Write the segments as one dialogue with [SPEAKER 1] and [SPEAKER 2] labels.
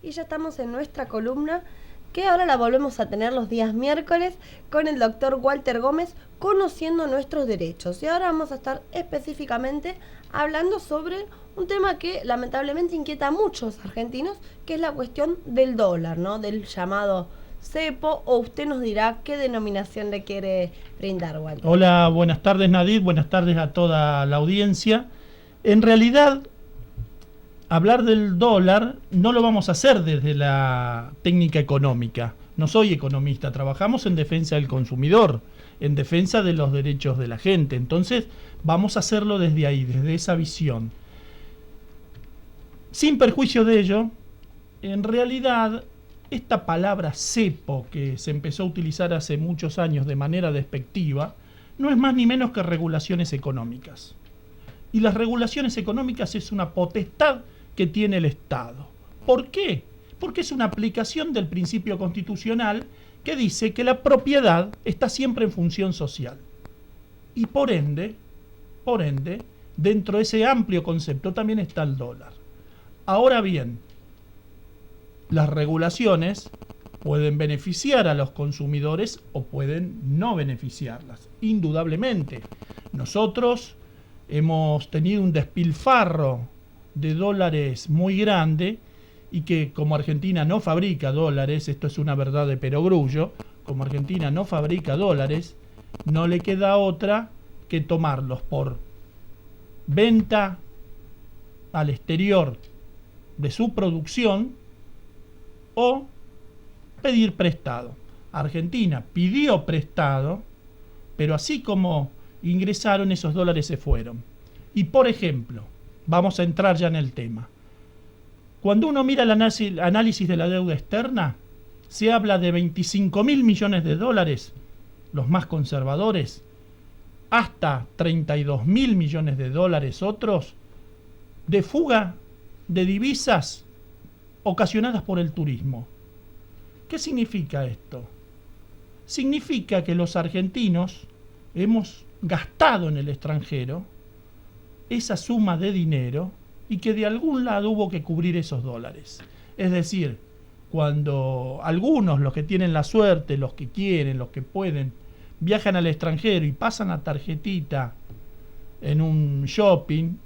[SPEAKER 1] y ya estamos en nuestra columna, que ahora la volvemos a tener los días miércoles con el doctor Walter Gómez, conociendo nuestros derechos. Y ahora vamos a estar específicamente hablando sobre un tema que lamentablemente inquieta a muchos argentinos, que es la cuestión del dólar, ¿no? Del llamado cepo, o usted nos dirá qué denominación le quiere brindar, Walter.
[SPEAKER 2] Hola, buenas tardes Nadir, buenas tardes a toda la audiencia. En realidad, hablar del dólar no lo vamos a hacer desde la técnica económica. No soy economista, trabajamos en defensa del consumidor, en defensa de los derechos de la gente. Entonces, vamos a hacerlo desde ahí, desde esa visión. Sin perjuicio de ello, en realidad, esta palabra cepo, que se empezó a utilizar hace muchos años de manera despectiva, no es más ni menos que regulaciones económicas. Y las regulaciones económicas es una potestad que tiene el Estado. ¿Por qué? Porque es una aplicación del principio constitucional que dice que la propiedad está siempre en función social. Y por ende, dentro de ese amplio concepto también está el dólar. Ahora bien, las regulaciones pueden beneficiar a los consumidores o pueden no beneficiarlas, indudablemente. Nosotros hemos tenido un despilfarro de dólares muy grande y que como Argentina no fabrica dólares, esto es una verdad de perogrullo, como Argentina no fabrica dólares, no le queda otra que tomarlos por venta al exterior de su producción o pedir prestado. Argentina pidió prestado, pero así como ingresaron, esos dólares se fueron. Y por ejemplo, vamos a entrar ya en el tema. Cuando uno mira el análisis de la deuda externa, se habla de 25.000 millones de dólares, los más conservadores, hasta 32.000 millones de dólares otros, de fuga de divisas ocasionadas por el turismo. ¿Qué significa esto? Significa que los argentinos hemos gastado en el extranjero esa suma de dinero y que de algún lado hubo que cubrir esos dólares. Es decir, cuando algunos, los que tienen la suerte, los que quieren, los que pueden, viajan al extranjero y pasan la tarjetita en un shopping,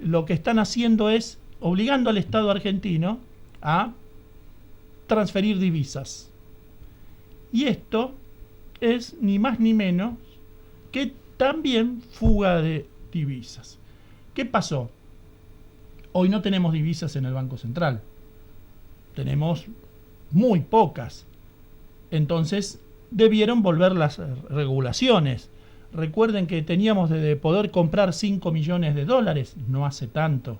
[SPEAKER 2] lo que están haciendo es obligando al Estado argentino a transferir divisas. Y esto es ni más ni menos que también fuga de divisas. ¿Qué pasó? Hoy no tenemos divisas en el Banco Central. Tenemos muy pocas. Entonces debieron volver las regulaciones. Recuerden que teníamos de poder comprar 5 millones de dólares, no hace tanto.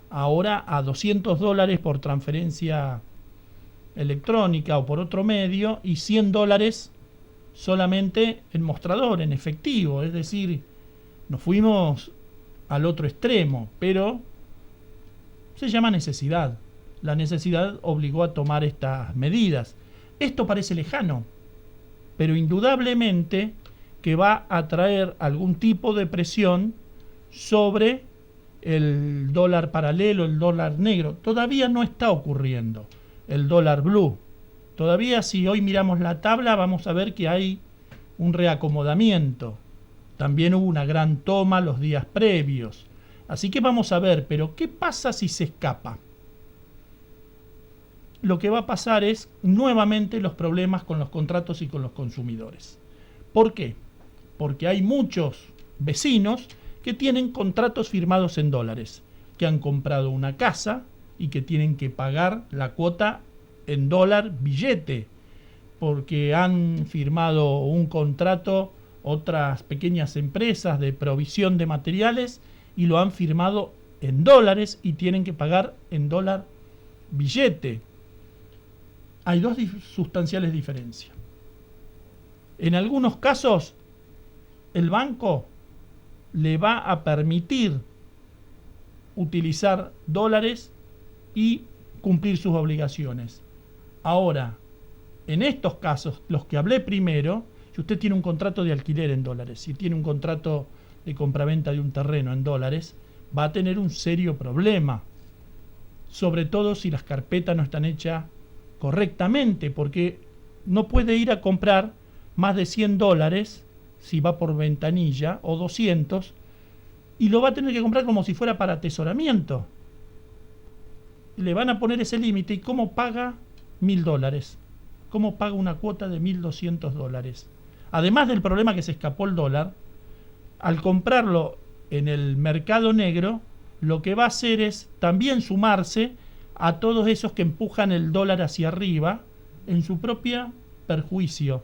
[SPEAKER 2] Ahora a 200 dólares por transferencia electrónica o por otro medio, y 100 dólares solamente en mostrador, en efectivo. Es decir, nos fuimos al otro extremo, pero se llama necesidad. La necesidad obligó a tomar estas medidas. Esto parece lejano, pero indudablemente que va a traer algún tipo de presión sobre el dólar paralelo, el dólar negro. Todavía no está ocurriendo el dólar blue. Todavía, si hoy miramos la tabla, vamos a ver que hay un reacomodamiento. También hubo una gran toma los días previos. Así que vamos a ver, pero ¿qué pasa si se escapa? Lo que va a pasar es nuevamente los problemas con los contratos y con los consumidores. ¿Por qué? Porque hay muchos vecinos que tienen contratos firmados en dólares, que han comprado una casa y que tienen que pagar la cuota en dólar billete, porque han firmado un contrato otras pequeñas empresas de provisión de materiales y lo han firmado en dólares y tienen que pagar en dólar billete. Hay dos sustanciales diferencias. En algunos casos, el banco le va a permitir utilizar dólares y cumplir sus obligaciones. Ahora, en estos casos, los que hablé primero, si usted tiene un contrato de alquiler en dólares, si tiene un contrato de compraventa de un terreno en dólares, va a tener un serio problema. sobre todo si las carpetas no están hechas correctamente, porque no puede ir a comprar más de $100 si va por ventanilla, o 200, y lo va a tener que comprar como si fuera para atesoramiento. Le van a poner ese límite, y ¿cómo paga $1.000? ¿Cómo paga una cuota de $1.200? Además del problema que se escapó el dólar, al comprarlo en el mercado negro, lo que va a hacer es también sumarse a todos esos que empujan el dólar hacia arriba en su propio perjuicio.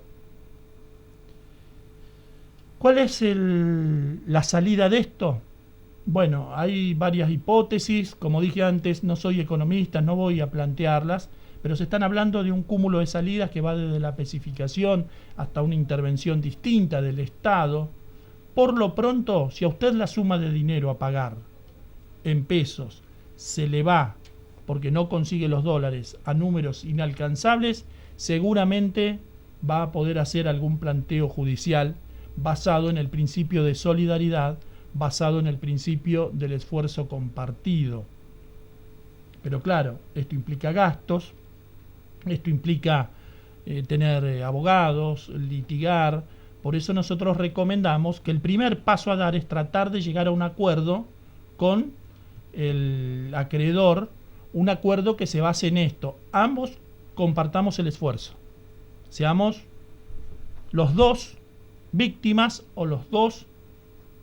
[SPEAKER 2] ¿Cuál es la salida de esto? Bueno, hay varias hipótesis. Como dije antes, no soy economista, no voy a plantearlas, pero se están hablando de un cúmulo de salidas que va desde la especificación hasta una intervención distinta del Estado. Por lo pronto, si a usted la suma de dinero a pagar en pesos se le va porque no consigue los dólares a números inalcanzables, seguramente va a poder hacer algún planteo judicial basado en el principio de solidaridad, basado en el principio del esfuerzo compartido. Pero claro, esto implica gastos, esto implica tener abogados, litigar. Por eso nosotros recomendamos que el primer paso a dar es tratar de llegar a un acuerdo con el acreedor, un acuerdo que se base en esto: ambos compartamos el esfuerzo, seamos los dos víctimas o los dos,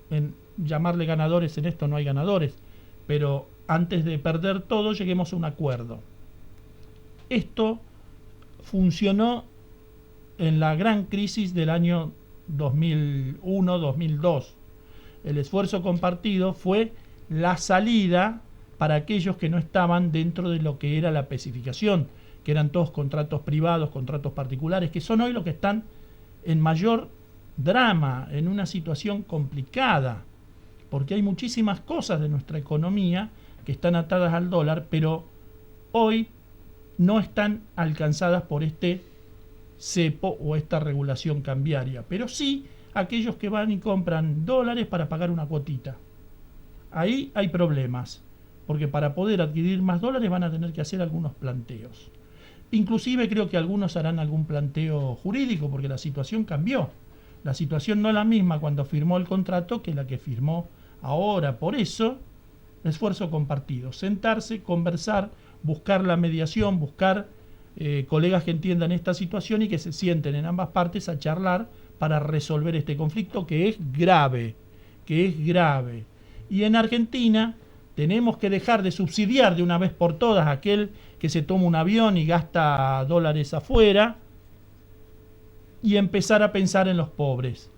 [SPEAKER 2] en llamarle ganadores, en esto no hay ganadores, pero antes de perder todo lleguemos a un acuerdo. Esto funcionó en la gran crisis del año 2001-2002. El esfuerzo compartido fue la salida para aquellos que no estaban dentro de lo que era la especificación, que eran todos contratos privados, contratos particulares, que son hoy los que están en mayor drama, en una situación complicada, porque hay muchísimas cosas de nuestra economía que están atadas al dólar, pero hoy no están alcanzadas por este cepo o esta regulación cambiaria, pero sí aquellos que van y compran dólares para pagar una cuotita. Ahí hay problemas, porque para poder adquirir más dólares van a tener que hacer algunos planteos. Inclusive creo que algunos harán algún planteo jurídico, porque la situación cambió. La situación no es la misma cuando firmó el contrato que la que firmó ahora. Por eso, esfuerzo compartido, sentarse, conversar, buscar la mediación, buscar colegas que entiendan esta situación y que se sienten en ambas partes a charlar para resolver este conflicto que es grave, Y en Argentina tenemos que dejar de subsidiar de una vez por todas a aquel que se toma un avión y gasta dólares afuera y empezar a pensar en los pobres,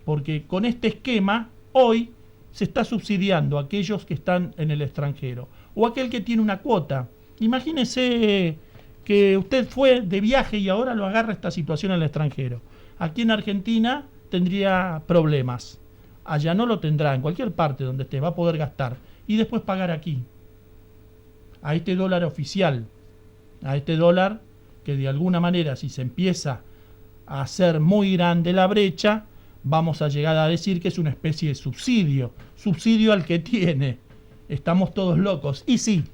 [SPEAKER 2] porque con este esquema hoy se está subsidiando a aquellos que están en el extranjero o aquel que tiene una cuota. Imagínese que usted fue de viaje y ahora lo agarra esta situación en el extranjero. Aquí en Argentina tendría problemas, allá no lo tendrá, en cualquier parte donde esté va a poder gastar y después pagar aquí, a este dólar oficial, a este dólar que de alguna manera, si se empieza a hacer muy grande la brecha, vamos a llegar a decir que es una especie de subsidio al que tiene. Estamos todos locos. Y sí,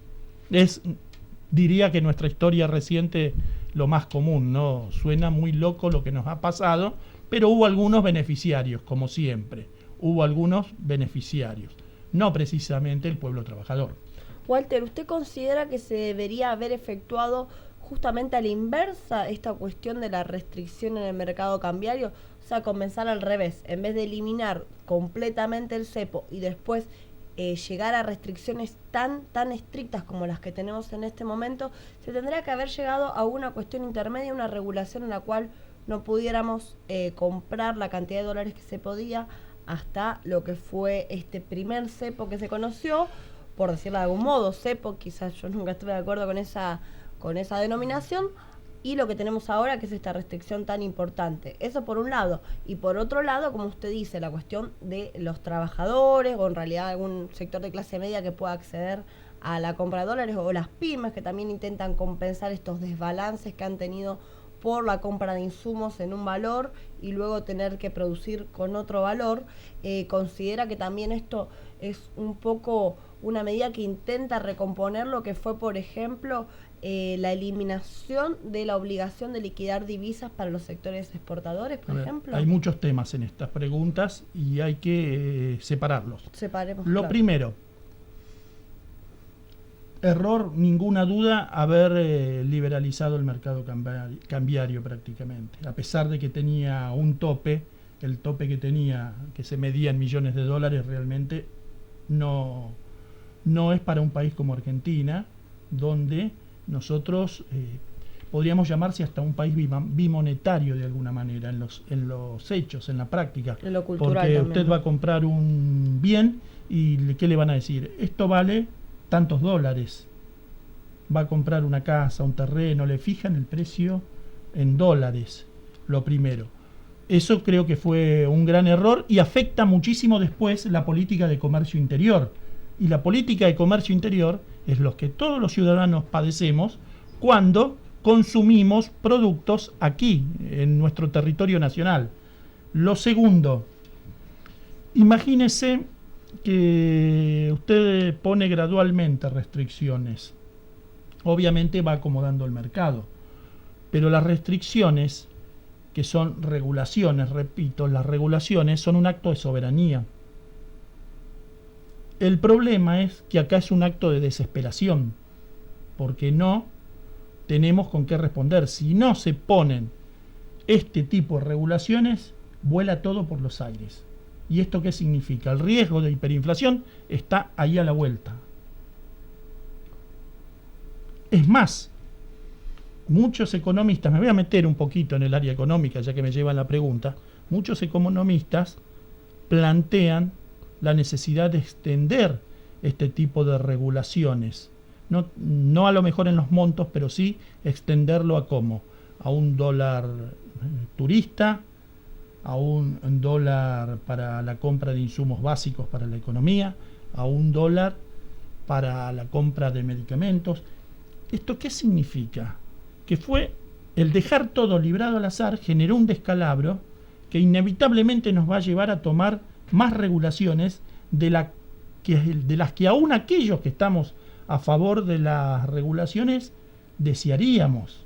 [SPEAKER 2] diría que nuestra historia reciente lo más común, ¿no? Suena muy loco lo que nos ha pasado, pero hubo algunos beneficiarios, como siempre. Hubo algunos beneficiarios, no precisamente el pueblo trabajador.
[SPEAKER 1] Walter, ¿usted considera que se debería haber efectuado justamente a la inversa esta cuestión de la restricción en el mercado cambiario? O sea, comenzar al revés, en vez de eliminar completamente el cepo y después llegar a restricciones tan estrictas como las que tenemos en este momento, se tendría que haber llegado a una cuestión intermedia, una regulación en la cual no pudiéramos comprar la cantidad de dólares que se podía hasta lo que fue este primer cepo que se conoció, por decirlo de algún modo, cepo, quizás yo nunca estuve de acuerdo con esa denominación, y lo que tenemos ahora, que es esta restricción tan importante. Eso por un lado. Y por otro lado, como usted dice, la cuestión de los trabajadores, o en realidad algún sector de clase media que pueda acceder a la compra de dólares, o las pymes que también intentan compensar estos desbalances que han tenido por la compra de insumos en un valor y luego tener que producir con otro valor. Considera que también esto es un poco una medida que intenta recomponer lo que fue, por ejemplo, la eliminación de la obligación de liquidar divisas para los sectores exportadores, por ejemplo?
[SPEAKER 2] Hay muchos temas en estas preguntas y hay que separarlos.
[SPEAKER 1] Separemos.
[SPEAKER 2] Lo primero, error, ninguna duda, haber liberalizado el mercado cambiario prácticamente, a pesar de que tenía un tope. El tope que tenía, que se medía en millones de dólares, realmente no es para un país como Argentina, donde nosotros podríamos llamarse hasta un país bimonetario de alguna manera, en los hechos, en la práctica.
[SPEAKER 1] En lo cultural
[SPEAKER 2] porque
[SPEAKER 1] también.
[SPEAKER 2] Usted va a comprar un bien y ¿qué le van a decir? Esto vale tantos dólares. Va a comprar una casa, un terreno, le fijan el precio en dólares, lo primero. Eso creo que fue un gran error y afecta muchísimo después la política de comercio interior. Y la política de comercio interior es lo que todos los ciudadanos padecemos cuando consumimos productos aquí, en nuestro territorio nacional. Lo segundo, imagínese que usted pone gradualmente restricciones. Obviamente va acomodando el mercado, pero las restricciones, que son regulaciones, repito, las regulaciones son un acto de soberanía. El problema es que acá es un acto de desesperación, porque no tenemos con qué responder. Si no se ponen este tipo de regulaciones, vuela todo por los aires. ¿Y esto qué significa? El riesgo de hiperinflación está ahí a la vuelta. Es más, muchos economistas, me voy a meter un poquito en el área económica ya que me llevan la pregunta, muchos economistas plantean la necesidad de extender este tipo de regulaciones. No a lo mejor en los montos, pero sí extenderlo a cómo, a un dólar turista, a un dólar para la compra de insumos básicos para la economía, a un dólar para la compra de medicamentos. ¿Esto qué significa? Que fue el dejar todo librado al azar, generó un descalabro que inevitablemente nos va a llevar a tomar más regulaciones de las que aún aquellos que estamos a favor de las regulaciones desearíamos.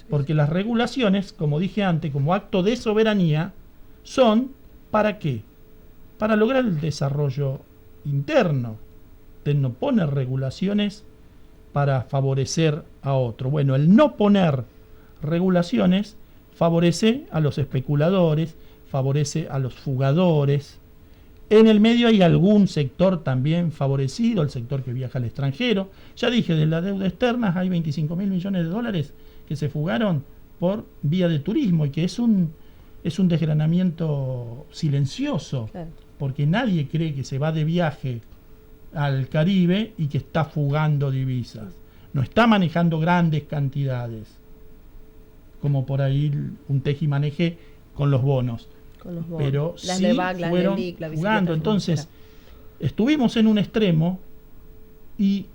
[SPEAKER 2] Porque las regulaciones, como dije antes, como acto de soberanía, son ¿para qué? Para lograr el desarrollo interno. Usted no pone regulaciones para favorecer a otro. Bueno, el no poner regulaciones favorece a los especuladores, favorece a los fugadores. En el medio hay algún sector también favorecido, el sector que viaja al extranjero. Ya dije, de la deuda externa hay 25.000 millones de dólares que se fugaron por vía de turismo y que es un desgranamiento silencioso, claro, porque nadie cree que se va de viaje al Caribe y que está fugando divisas. No está manejando grandes cantidades, como por ahí un tejimaneje con los bonos. Pero
[SPEAKER 1] las
[SPEAKER 2] sí
[SPEAKER 1] Levac,
[SPEAKER 2] fueron jugando. Entonces, estuvimos en un extremo y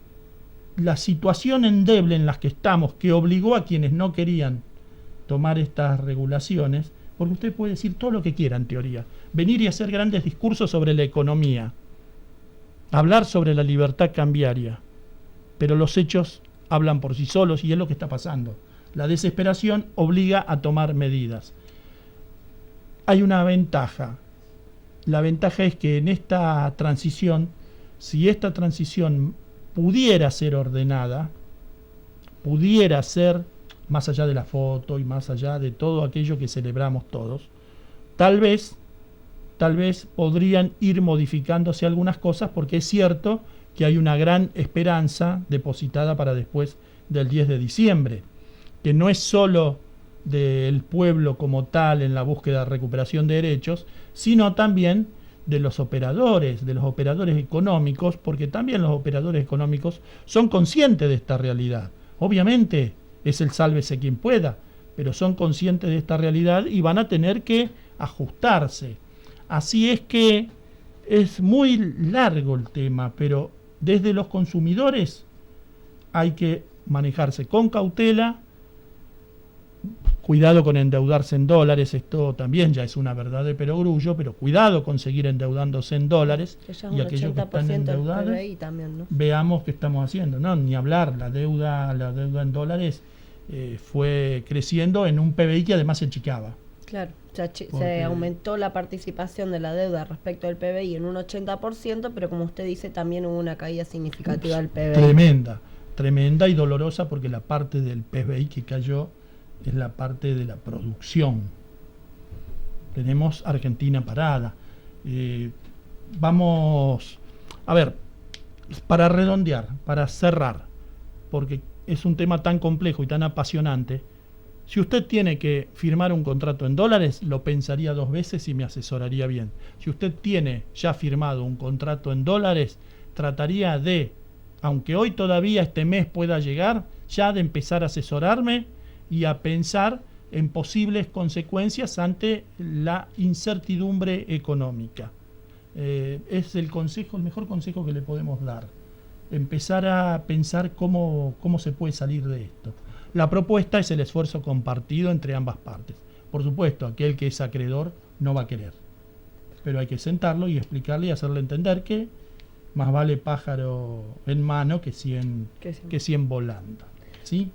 [SPEAKER 2] la situación endeble en la que estamos, que obligó a quienes no querían tomar estas regulaciones, porque usted puede decir todo lo que quiera en teoría, venir y hacer grandes discursos sobre la economía, hablar sobre la libertad cambiaria, pero los hechos hablan por sí solos y es lo que está pasando. La desesperación obliga a tomar medidas. Hay una ventaja. La ventaja es que en esta transición, si esta transición pudiera ser ordenada, pudiera ser, más allá de la foto y más allá de todo aquello que celebramos todos, tal vez podrían ir modificándose algunas cosas, porque es cierto que hay una gran esperanza depositada para después del 10 de diciembre, que no es solo del pueblo como tal en la búsqueda de recuperación de derechos, sino también de los operadores económicos, porque también los operadores económicos son conscientes de esta realidad. Obviamente es el sálvese quien pueda, pero son conscientes de esta realidad y van a tener que ajustarse. Así es que es muy largo el tema, pero desde los consumidores hay que manejarse con cautela, Cuidado con endeudarse en dólares, esto también ya es una verdad de perogrullo, pero cuidado con seguir endeudándose en dólares.
[SPEAKER 1] Que ya es
[SPEAKER 2] Y
[SPEAKER 1] un
[SPEAKER 2] aquellos que están
[SPEAKER 1] 80% del
[SPEAKER 2] endeudados,
[SPEAKER 1] PBI también, ¿no?
[SPEAKER 2] veamos qué estamos haciendo. No, ni hablar, la deuda en dólares fue creciendo en un PBI que además se achicaba.
[SPEAKER 1] Claro, se
[SPEAKER 2] Porque
[SPEAKER 1] aumentó la participación de la deuda respecto del PBI en un 80%, pero como usted dice, también hubo una caída significativa del PBI.
[SPEAKER 2] Tremenda y dolorosa, porque la parte del PBI que cayó es la parte de la producción. Tenemos Argentina parada. Vamos, a ver, para redondear, para cerrar, porque es un tema tan complejo y tan apasionante. Si usted tiene que firmar un contrato en dólares, lo pensaría 2 veces y me asesoraría bien. Si usted tiene ya firmado un contrato en dólares, trataría de, aunque hoy todavía este mes pueda llegar, ya de empezar a asesorarme y a pensar en posibles consecuencias ante la incertidumbre económica. Es el mejor consejo que le podemos dar. Empezar a pensar cómo se puede salir de esto. La propuesta es el esfuerzo compartido entre ambas partes. Por supuesto, aquel que es acreedor no va a querer, pero hay que sentarlo y explicarle y hacerle entender que más vale pájaro en mano que 100 volando. ¿Sí?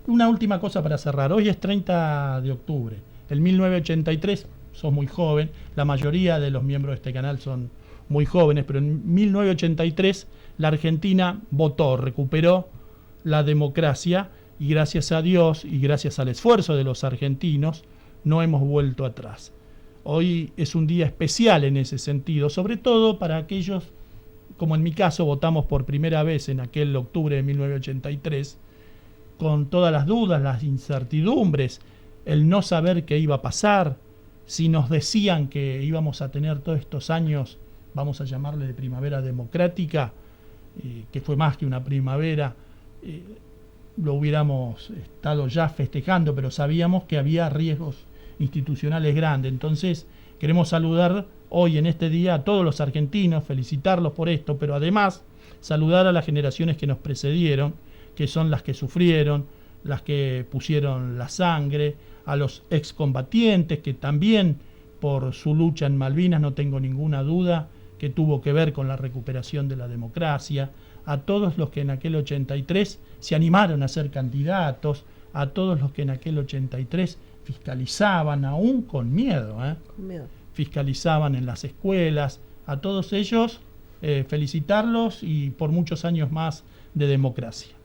[SPEAKER 2] Una última cosa para cerrar. Hoy es 30 de octubre. En 1983, sos muy joven, la mayoría de los miembros de este canal son muy jóvenes, pero en 1983 la Argentina votó, recuperó la democracia y gracias a Dios y gracias al esfuerzo de los argentinos no hemos vuelto atrás. Hoy es un día especial en ese sentido, sobre todo para aquellos, como en mi caso, votamos por primera vez en aquel octubre de 1983, con todas las dudas, las incertidumbres, el no saber qué iba a pasar, si nos decían que íbamos a tener todos estos años, vamos a llamarle de primavera democrática, que fue más que una primavera, lo hubiéramos estado ya festejando, pero sabíamos que había riesgos institucionales grandes. Entonces queremos saludar hoy en este día a todos los argentinos, felicitarlos por esto, pero además saludar a las generaciones que nos precedieron, que son las que sufrieron, las que pusieron la sangre, a los excombatientes que también por su lucha en Malvinas, no tengo ninguna duda, que tuvo que ver con la recuperación de la democracia, a todos los que en aquel 83 se animaron a ser candidatos, a todos los que en aquel 83 fiscalizaban, aún con miedo, fiscalizaban en las escuelas, a todos ellos felicitarlos y por muchos años más de democracia.